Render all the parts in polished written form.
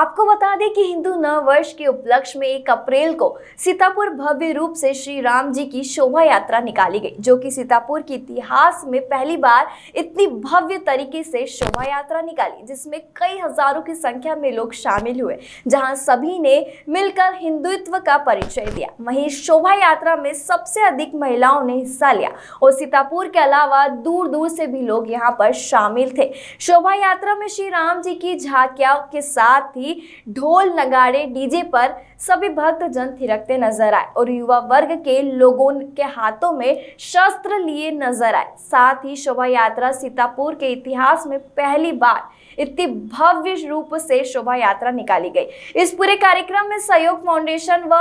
आपको बता दें कि हिंदू नव वर्ष के उपलक्ष्य में 1 अप्रैल को सीतापुर भव्य रूप से श्री राम जी की शोभा यात्रा निकाली गई, जो कि सीतापुर के इतिहास में पहली बार इतनी भव्य तरीके से शोभा यात्रा निकाली, जिसमें कई हजारों की संख्या में लोग शामिल हुए, जहां सभी ने मिलकर हिंदुत्व का परिचय दिया। वहीं शोभा यात्रा में सबसे अधिक महिलाओं ने हिस्सा लिया और सीतापुर के अलावा दूर दूर से भी लोग यहां पर शामिल थे। शोभा यात्रा में श्री राम जी की झांकियां के साथ ही ढोल नगाड़े डीजे पर सभी भक्त जन थिरकते नजर आए और युवा वर्ग के लोगों के हाथों में शस्त्र लिए नजर आए। साथ ही शोभा यात्रा सीतापुर के इतिहास में पहली बार इतनी भव्य रूप से शोभा यात्रा निकाली गई। इस पूरे कार्यक्रम में सहयोग फाउंडेशन व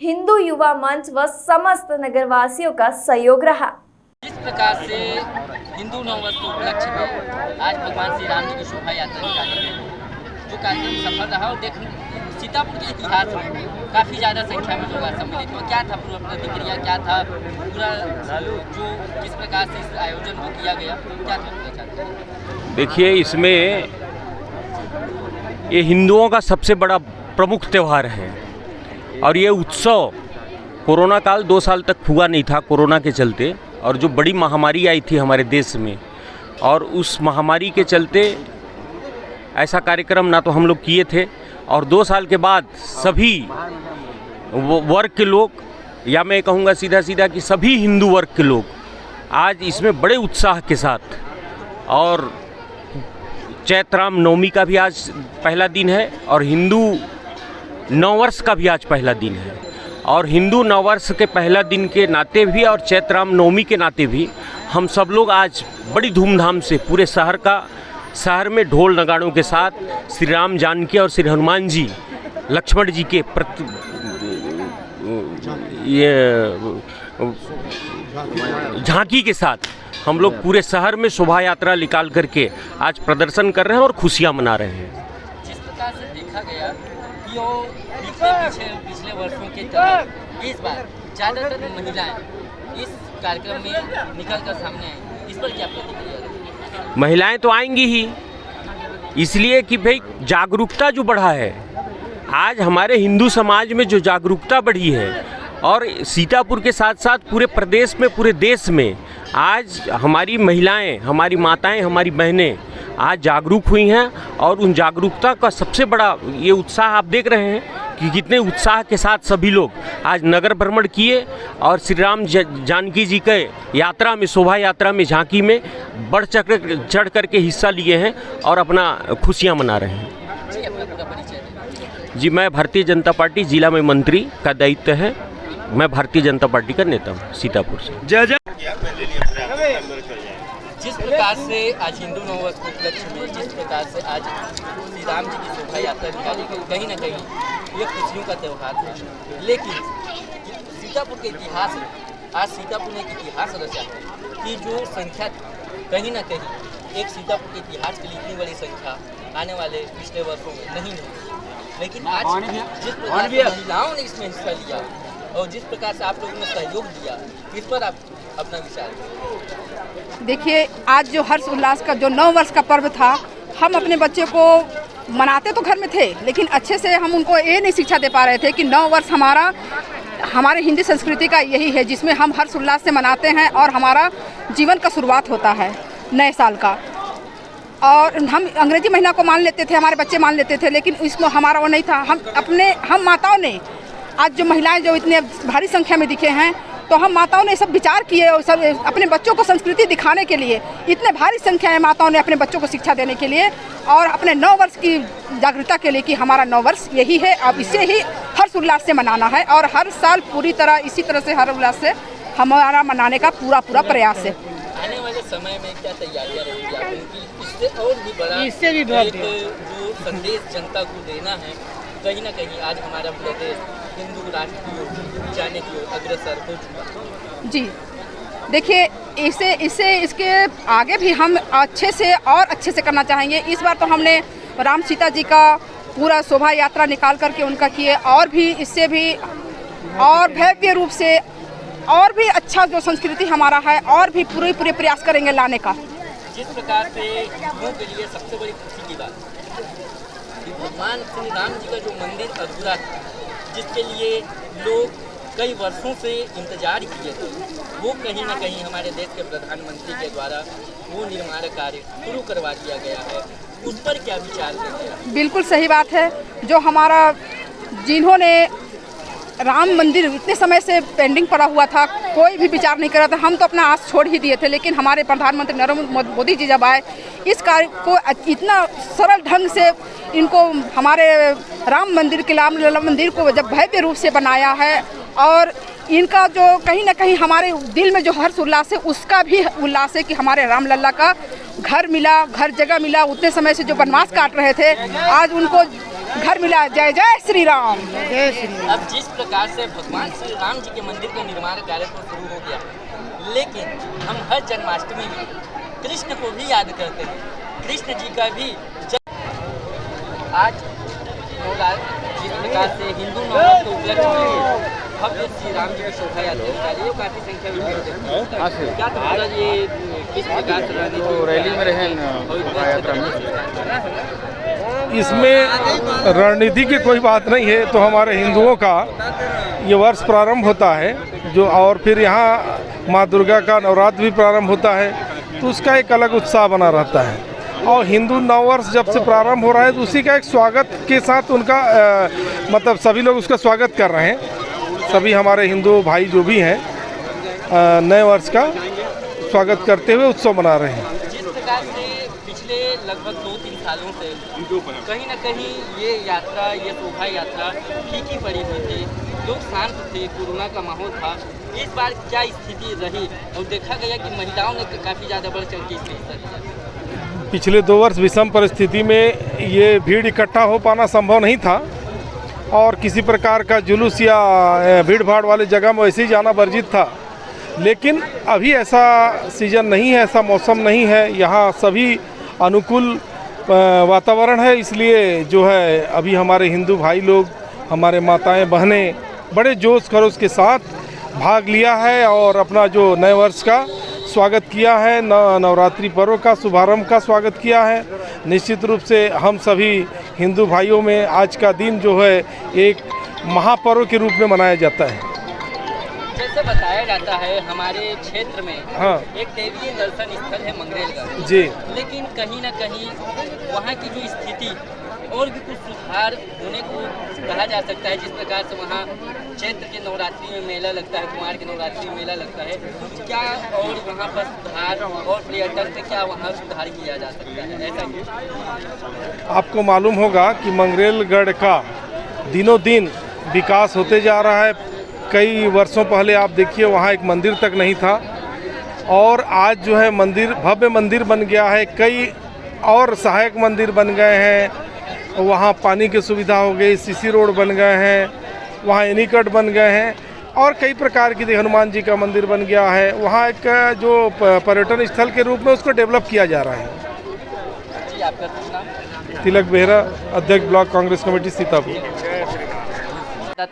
हिंदू युवा मंच व समस्त नगरवासियों का सहयोग रहा। जिस प्रकार से हिंदू नववर्ष के उपलक्ष्य में आज भगवान श्री राम जी की शोभा यात्रा निकाली गई, जो कार्यक्रम सफल रहा और सीतापुर के इतिहास में काफ़ी ज़्यादा संख्या में लोग सम्मिलित हुए। क्या था पूरा प्रतिक्रिया, क्या था पूरा जो जिस प्रकार से इस आयोजन को किया गया, क्या था? देखिए, इसमें ये हिंदुओं का सबसे बड़ा प्रमुख त्यौहार है और ये उत्सव कोरोना काल 2 साल तक हुआ नहीं था कोरोना के चलते, और जो बड़ी महामारी आई थी हमारे देश में, और उस महामारी के चलते ऐसा कार्यक्रम ना तो हम लोग किए थे, और 2 साल के बाद सभी वर्ग के लोग, या मैं कहूँगा सीधा सीधा कि सभी हिंदू वर्ग के लोग आज इसमें बड़े उत्साह के साथ, और चैत्र नवमी का भी आज पहला दिन है और हिंदू नववर्ष का भी आज पहला दिन है, और हिंदू नववर्ष के पहला दिन के नाते भी और चैत्र नवमी के नाते भी हम सब लोग आज बड़ी धूमधाम से पूरे शहर में ढोल नगाड़ों के साथ श्री राम जानकी और श्री हनुमान जी लक्ष्मण जी के झांकी के साथ हम लोग पूरे शहर में शोभा यात्रा निकाल करके आज प्रदर्शन कर रहे हैं और खुशियां मना रहे हैं। जिस प्रकार से देखा गया कि वो पिछले वर्षों के तरह इस बार ज़्यादातर महिलाएं इस कार्यक्रम में निकल कर सामने आई, इस पर क्या प्रतिक्रिया? महिलाएं तो आएंगी ही, इसलिए कि भाई जागरूकता जो बढ़ा है, आज हमारे हिंदू समाज में जो जागरूकता बढ़ी है, और सीतापुर के साथ साथ पूरे प्रदेश में, पूरे देश में आज हमारी महिलाएं, हमारी माताएं, हमारी बहनें आज जागरूक हुई हैं, और उन जागरूकता का सबसे बड़ा ये उत्साह आप देख रहे हैं कि कितने उत्साह के साथ सभी लोग आज नगर भ्रमण किए और श्री राम जानकी जी के यात्रा में, शोभा यात्रा में, झांकी में बढ़ चढ़ करके हिस्सा लिए हैं और अपना खुशियां मना रहे हैं। जी, मैं भारतीय जनता पार्टी जिला में मंत्री का दायित्व है, मैं भारतीय जनता पार्टी का नेता हूँ सीतापुर से। जय जय। जिस प्रकार से आज हिंदू नववर्ष के उपलक्ष्य में जिस प्रकार से आज श्री राम जी की शोभा यात्रा निकाली गई, कहीं ना कहीं ये खुशियों का त्यौहार है, लेकिन सीतापुर के इतिहास में आज सीतापुर ने एक इतिहास रचा कि जो संख्या थी, कहीं ना कहीं एक सीतापुर के इतिहास के लिए इतनी बड़ी संख्या आने वाले पिछले वर्षों में नहीं हुई, लेकिन आज जिस प्रकार से महिलाओं ने इसमें हिस्सा लिया और जिस प्रकार से आप लोगों ने सहयोग दिया, इस पर आप अपना विचार? देखिए, आज जो हर्ष उल्लास का जो 9 वर्ष का पर्व था, हम अपने बच्चे को मनाते तो घर में थे, लेकिन अच्छे से हम उनको ये नहीं शिक्षा दे पा रहे थे कि 9 वर्ष हमारे हिंदी संस्कृति का यही है, जिसमें हम हर्ष उल्लास से मनाते हैं और हमारा जीवन का शुरुआत होता है नए साल का। और हम अंग्रेजी महीना को मान लेते थे, हमारे बच्चे मान लेते थे, लेकिन इसमें हमारा वो नहीं था। हम माताओं ने, आज जो महिलाएं जो इतने भारी संख्या में दिखे हैं, तो हम माताओं ने सब विचार किए और सब अपने बच्चों को संस्कृति दिखाने के लिए, इतने भारी संख्या में माताओं ने अपने बच्चों को शिक्षा देने के लिए और अपने 9 वर्ष की जागरूकता के लिए कि हमारा 9 वर्ष यही है, अब इसे ही हर्ष उल्लास से मनाना है, और हर साल पूरी तरह इसी तरह से हर्ष उल्लास से हमारा मनाने का पूरा प्रयास है। आने वाले समय में क्या तैयारियां रहेंगी आपकी, इससे और भी बड़ा, इससे भी जो संदेश जनता को देना है, कहीं ना कहीं आज हमारा प्रदेश हिंदू राष्ट्र की ओर जाने की ओर अग्रसर हो चुका? जी, देखिए, इसके आगे भी हम अच्छे से करना चाहेंगे। इस बार तो हमने राम सीता जी का पूरा शोभा यात्रा निकाल करके उनका किए, और भी इससे भी और भव्य रूप से और भी अच्छा जो संस्कृति हमारा है, और भी पूरे प्रयास करेंगे लाने का। जिस प्रकार से हिंदुओं के लिए सबसे बड़ी खुशी की बात भगवान श्री राम जी का जो मंदिर अधूरा था, जिसके लिए लोग कई वर्षों से इंतजार किए थे, वो कहीं ना कहीं हमारे देश के प्रधानमंत्री के द्वारा वो निर्माण कार्य शुरू करवा दिया गया है। उस पर क्या विचार देंगे आप? बिल्कुल सही बात है। जो हमारा जिन्होंने राम मंदिर इतने समय से पेंडिंग पड़ा हुआ था, कोई भी विचार नहीं कर रहा था, हम तो अपना आस छोड़ ही दिए थे, लेकिन हमारे प्रधानमंत्री नरेंद्र मोदी जी जब आए, इस कार्य को इतना सरल ढंग से इनको हमारे राम मंदिर के रामलला मंदिर को जब भव्य रूप से बनाया है, और इनका जो कहीं ना कहीं हमारे दिल में जो हर्ष उल्लास है, उसका भी उल्लास है कि हमारे रामलला का घर मिला, घर जगह मिला। उतने समय से जो वनवास काट रहे थे, आज उनको घर मिला। जय जय श्री राम, जय श्री राम। अब जिस प्रकार से भगवान श्री राम जी के मंदिर का निर्माण कार्य तो शुरू हो गया, लेकिन हम हर जन्माष्टमी में कृष्ण को भी याद करते हैं। कृष्ण जी का भी आज जिस प्रकार से हिंदू नववर्ष के उपलक्ष्य में भव्य श्री राम जी की शोभा यात्रा निकाली है, काफी संख्या में भीड़ देखी है। क्या तो मतलब ये किस प्रकार से रैली में रहे शोभा यात्रा में? इसमें रणनीति की कोई बात नहीं है। तो हमारे हिंदुओं का ये वर्ष प्रारंभ होता है जो, और फिर यहाँ माँ दुर्गा का नवरात्र भी प्रारंभ होता है, तो उसका एक अलग उत्साह बना रहता है। और हिंदू नववर्ष जब से प्रारंभ हो रहा है, तो उसी का एक स्वागत के साथ उनका मतलब सभी लोग उसका स्वागत कर रहे हैं। सभी हमारे हिंदू भाई जो भी हैं नए वर्ष का स्वागत करते हुए उत्सव मना रहे हैं। जिस प्रकार से पिछले लगभग 2-3 सालों से कहीं ना कहीं ये यात्रा, ये शोभा यात्रा फीकी पड़ी हुई थी, लोग शांत थे, कोरोना का माहौल था। इस बार क्या स्थिति रही और देखा गया कि महिलाओं ने काफ़ी ज़्यादा बढ़ चढ़ के इसमें हिस्सा लिया? पिछले 2 वर्ष विषम परिस्थिति में ये भीड़ इकट्ठा हो पाना संभव नहीं था, और किसी प्रकार का जुलूस या भीड़ भाड़ वाली जगह में वैसे ही जाना वर्जित था। लेकिन अभी ऐसा सीजन नहीं है, ऐसा मौसम नहीं है, यहाँ सभी अनुकूल वातावरण है। इसलिए जो है अभी हमारे हिंदू भाई लोग, हमारे माताएं बहनें बड़े जोश खरोश के साथ भाग लिया है और अपना जो नए वर्ष का स्वागत किया है, नवरात्रि पर्व का शुभारंभ का स्वागत किया है। निश्चित रूप से हम सभी हिंदू भाइयों में आज का दिन जो है एक महापर्व के रूप में मनाया जाता है। जैसे बताया जाता है हमारे क्षेत्र में हाँ, एक देवीय दर्शन स्थल है मंगरेलगढ़ जी, लेकिन कहीं ना कहीं वहाँ की जो स्थिति और भी कुछ सुधार होने को कहा जा सकता है। जिस प्रकार से वहाँ चैत्र के नवरात्रि में मेला लगता है, कुमार के नवरात्रि में मेला लगता है, क्या और वहाँ पर सुधार और पर्यटन पे क्या वहाँ सुधार किया जा सकता है? ऐसा क्यों? आपको मालूम होगा कि मंगरेलगढ़ का दिनों दिन विकास होते जा रहा है। कई वर्षों पहले आप देखिए वहाँ एक मंदिर तक नहीं था, और आज जो है मंदिर, भव्य मंदिर बन गया है। कई और सहायक मंदिर बन गए हैं, वहाँ पानी की सुविधा हो गई, सीसी रोड बन गए हैं, वहाँ एनीकट बन गए हैं, और कई प्रकार की हनुमान जी का मंदिर बन गया है। वहाँ एक जो पर्यटन स्थल के रूप में उसको डेवलप किया जा रहा है। जी, आपका शुभ नाम? तिलक बेहरा, अध्यक्ष ब्लॉक कांग्रेस कमेटी सीतापुर।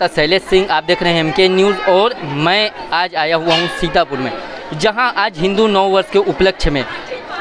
शैलेश सिंह, आप देख रहे हैं MK न्यूज़, और मैं आज आया हुआ हूँ सीतापुर में, जहाँ आज हिंदू नव वर्ष के उपलक्ष्य में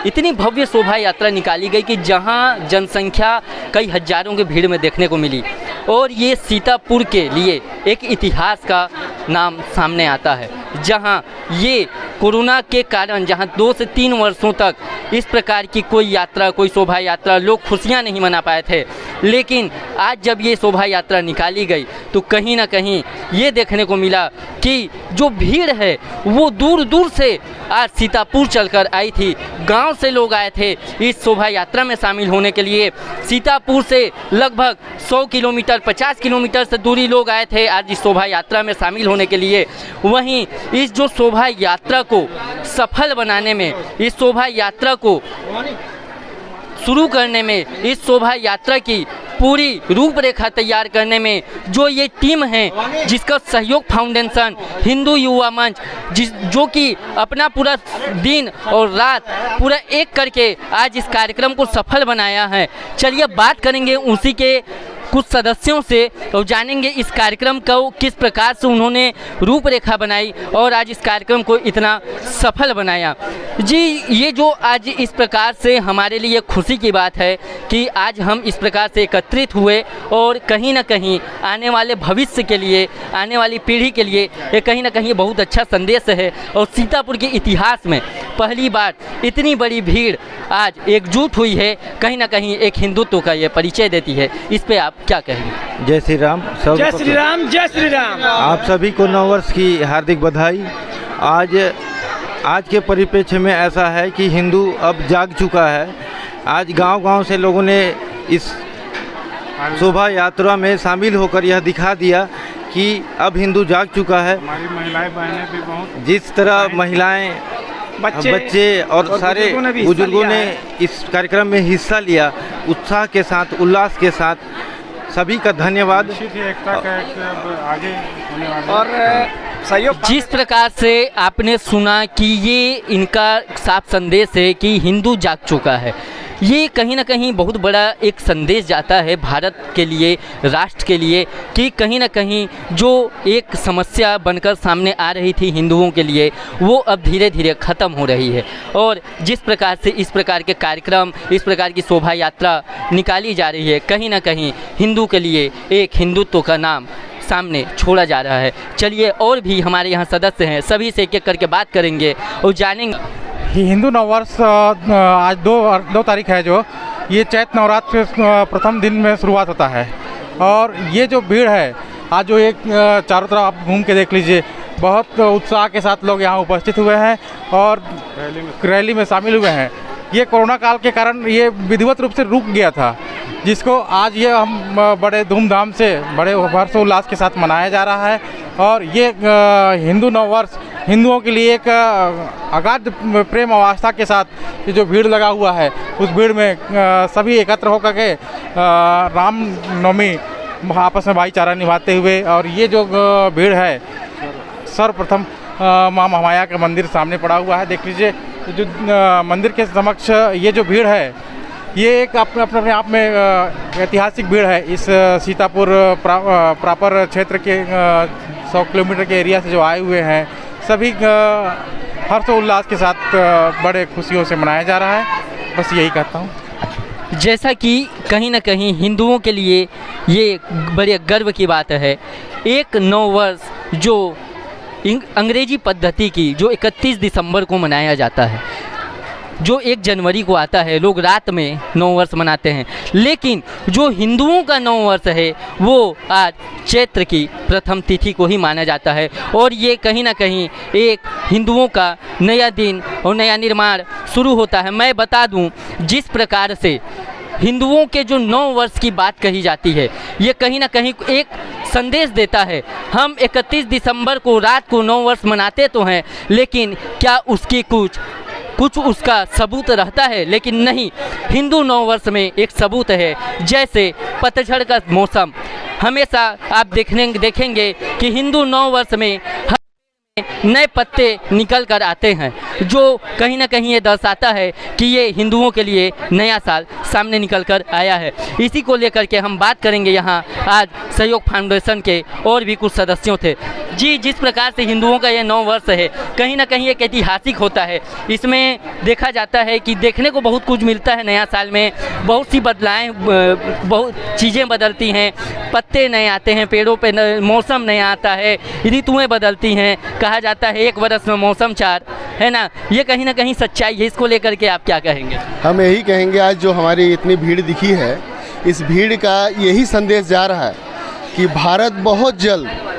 इतनी भव्य शोभा यात्रा निकाली गई कि जहां जनसंख्या कई हजारों की भीड़ में देखने को मिली। और ये सीतापुर के लिए एक इतिहास का नाम सामने आता है, जहां ये कोरोना के कारण जहां 2 से 3 वर्षों तक इस प्रकार की कोई यात्रा, कोई शोभा यात्रा, लोग खुशियां नहीं मना पाए थे, लेकिन आज जब ये शोभा यात्रा निकाली गई तो कहीं ना कहीं ये देखने को मिला कि जो भीड़ है वो दूर दूर से आज सीतापुर चलकर आई थी। गांव से लोग आए थे इस शोभा यात्रा में शामिल होने के लिए। सीतापुर से लगभग 100 किलोमीटर, 50 किलोमीटर से दूरी लोग आए थे आज इस शोभा यात्रा में शामिल होने के लिए। वहीं इस जो शोभा यात्रा को सफल बनाने में, इस शोभा यात्रा को शुरू करने में, इस शोभा यात्रा की पूरी रूपरेखा तैयार करने में जो ये टीम है, जिसका सहयोग फाउंडेशन, हिंदू युवा मंच, जो कि अपना पूरा दिन और रात पूरा एक करके आज इस कार्यक्रम को सफल बनाया है। चलिए बात करेंगे उसी के कुछ सदस्यों से और जानेंगे इस कार्यक्रम को किस प्रकार से उन्होंने रूपरेखा बनाई और आज इस कार्यक्रम को इतना सफल बनाया। जी, ये जो आज इस प्रकार से हमारे लिए खुशी की बात है कि आज हम इस प्रकार से एकत्रित हुए और कहीं ना कहीं आने वाले भविष्य के लिए, आने वाली पीढ़ी के लिए ये कहीं ना कहीं बहुत अच्छा संदेश है। और सीतापुर के इतिहास में पहली बार इतनी बड़ी भीड़ आज एकजुट हुई है, कहीं ना कहीं एक हिंदुत्व का ये परिचय देती है। इस पे आप क्या कहेंगे? जय श्री राम। जय श्री राम, जय श्री राम। आप सभी को नववर्ष की हार्दिक बधाई। आज के परिप्रेक्ष्य में ऐसा है कि हिंदू अब जाग चुका है। आज गांव-गांव से लोगों ने इस शोभा यात्रा में शामिल होकर यह दिखा दिया कि अब हिंदू जाग चुका है। हमारी महिलाएं बहनें भी बहुत, जिस तरह महिलाएं, बच्चे और सारे बुजुर्गों ने इस कार्यक्रम में हिस्सा लिया, उत्साह के साथ, उल्लास के साथ, सभी का धन्यवाद। एकता का आगे होने वाला और जिस प्रकार से आपने सुना कि ये इनका साफ संदेश है कि हिंदू जाग चुका है, ये कहीं ना कहीं बहुत बड़ा एक संदेश जाता है भारत के लिए, राष्ट्र के लिए, कि कहीं ना कहीं जो एक समस्या बनकर सामने आ रही थी हिंदुओं के लिए, वो अब धीरे धीरे ख़त्म हो रही है। और जिस प्रकार से इस प्रकार के कार्यक्रम, इस प्रकार की शोभा यात्रा निकाली जा रही है, कहीं ना कहीं हिंदू के लिए एक हिंदुत्व का नाम सामने छोड़ा जा रहा है। चलिए, और भी हमारे यहाँ सदस्य हैं, सभी से एक एक करके बात करेंगे और जानेंगे। हिंदू नववर्ष आज 2 तारीख है, जो ये चैत्र नवरात्र के प्रथम दिन में शुरुआत होता है। और ये जो भीड़ है आज, जो एक चारों तरफ आप घूम के देख लीजिए, बहुत उत्साह के साथ लोग यहाँ उपस्थित हुए हैं और रैली में शामिल हुए हैं। ये कोरोना काल के कारण ये विधिवत रूप से रुक गया था, जिसको आज ये हम बड़े धूमधाम से, बड़े हर्षोल्लास के साथ मनाया जा रहा है। और ये हिंदू नववर्ष हिंदुओं के लिए एक अगाध प्रेम और आस्था के साथ ये जो भीड़ लगा हुआ है, उस भीड़ में सभी एकत्र होकर के राम नवमी आपस में भाईचारा निभाते हुए, और ये जो भीड़ है सर्वप्रथम माँ महामाया का मंदिर सामने पड़ा हुआ है। देख लीजिए, जो मंदिर के समक्ष ये जो भीड़ है, ये एक अपने आप में ऐतिहासिक भीड़ है। इस सीतापुर प्रॉपर क्षेत्र के 100 किलोमीटर के एरिया से जो आए हुए हैं, सभी हर्षोल्लास के साथ बड़े खुशियों से मनाया जा रहा है। बस यही कहता हूँ। जैसा कि कहीं ना कहीं हिंदुओं के लिए ये बड़े गर्व की बात है, एक नववर्ष जो अंग्रेजी पद्धति की, जो 31 दिसंबर को मनाया जाता है, जो 1 जनवरी को आता है, लोग रात में नववर्ष मनाते हैं, लेकिन जो हिंदुओं का नववर्ष है वो आज चैत्र की प्रथम तिथि को ही माना जाता है। और ये कहीं ना कहीं एक हिंदुओं का नया दिन और नया निर्माण शुरू होता है। मैं बता दूं, जिस प्रकार से हिंदुओं के जो 9 वर्ष की बात कही जाती है, ये कहीं ना कहीं एक संदेश देता है। हम 31 दिसंबर को रात को 9 वर्ष मनाते तो हैं, लेकिन क्या उसकी कुछ उसका सबूत रहता है? लेकिन नहीं, हिंदू 9 वर्ष में एक सबूत है। जैसे पतझड़ का मौसम, हमेशा आप देखेंगे कि हिंदू 9 वर्ष में नए पत्ते निकल कर आते हैं, जो कहीं ना कहीं ये दर्शाता है कि ये हिंदुओं के लिए नया साल सामने निकल कर आया है। इसी को लेकर के हम बात करेंगे। यहाँ आज सहयोग फाउंडेशन के और भी कुछ सदस्यों थे। जी, जिस प्रकार से हिंदुओं का ये 9 वर्ष है, कहीं ना कहीं एक ऐतिहासिक होता है। इसमें देखा जाता है कि देखने को बहुत कुछ मिलता है। नया साल में बहुत सी बहुत चीज़ें बदलती हैं, पत्ते नए आते हैं, पेड़ों पे मौसम नया आता है, ऋतुएँ बदलती हैं। कहा जाता है 1 वर्ष में मौसम 4, है ना? ये कहीं ना कहीं सच्चाई है। इसको लेकर के आप क्या कहेंगे? हम यही कहेंगे, आज जो हमारी इतनी भीड़ दिखी है, इस भीड़ का यही संदेश जा रहा है कि भारत बहुत जल्द